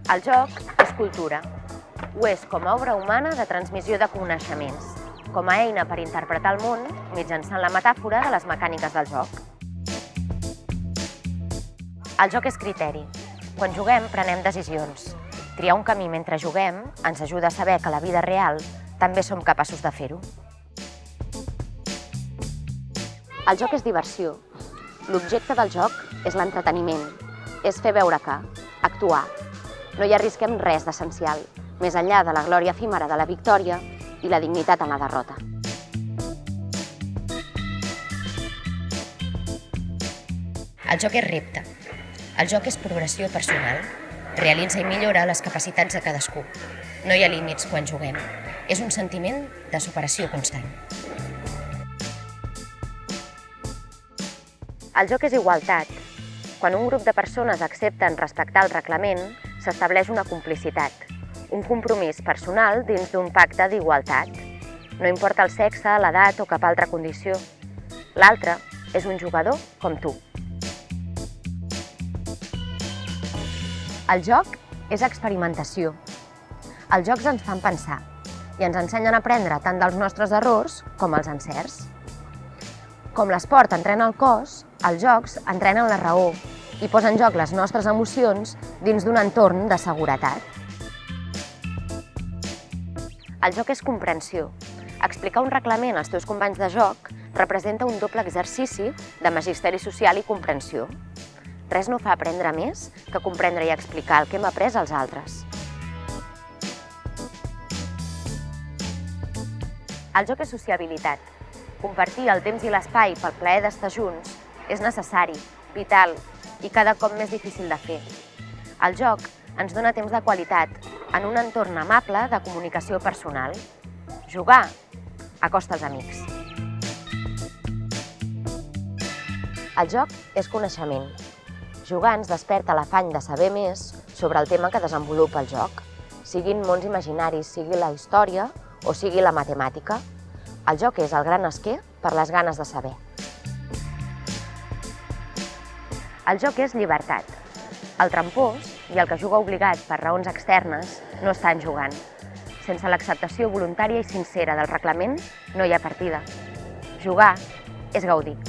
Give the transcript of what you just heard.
El joc és cultura. Ho és com a obra humana de transmissió de coneixements, com a eina per interpretar el món mitjançant la metàfora de les mecàniques del joc. El joc és criteri. Quan juguem, prenem decisions. Triar un camí mentre juguem ens ajuda a saber que a la vida real també som capaços de fer-ho. El joc és diversió. L'objecte del joc és l'entreteniment. És fer veure que, actuar. No hi arrisquem res d'essencial, més enllà de la glòria efímera de la victòria i la dignitat en la derrota. El joc és repte. El joc és progressió personal. Realitza i millora les capacitats de cadascú. No hi ha límits quan juguem. És un sentiment de superació constant. El joc és igualtat. Quan un grup de persones accepten respectar el reglament, s'estableix una complicitat, un compromís personal dins d'un pacte d'igualtat. No importa el sexe, l'edat o cap altra condició. L'altre és un jugador com tu. El joc és experimentació. Els jocs ens fan pensar i ens ensenyen a aprendre tant dels nostres errors com els encerts. Com l'esport entrena el cos, els jocs entrenen la raó i posen en joc les nostres emocions dins d'un entorn de seguretat. El joc és comprensió. Explicar un reglament als teus companys de joc representa un doble exercici de magisteri social i comprensió. Res no fa aprendre més que comprendre i explicar el que hem après als altres. El joc és sociabilitat. Compartir el temps i l'espai pel plaer d'estar junts és necessari, vital i cada cop més difícil de fer. El joc ens dona temps de qualitat en un entorn amable de comunicació personal. Jugar acosta els amics. El joc és coneixement. Jugar ens desperta l'afany de saber més sobre el tema que desenvolupa el joc, siguin mons imaginaris, sigui la història o sigui la matemàtica. El joc és el gran esquer per les ganes de saber. El joc és llibertat. El trampós i el que juga obligat per raons externes no estan jugant. Sense l'acceptació voluntària i sincera del reglament no hi ha partida. Jugar és gaudir.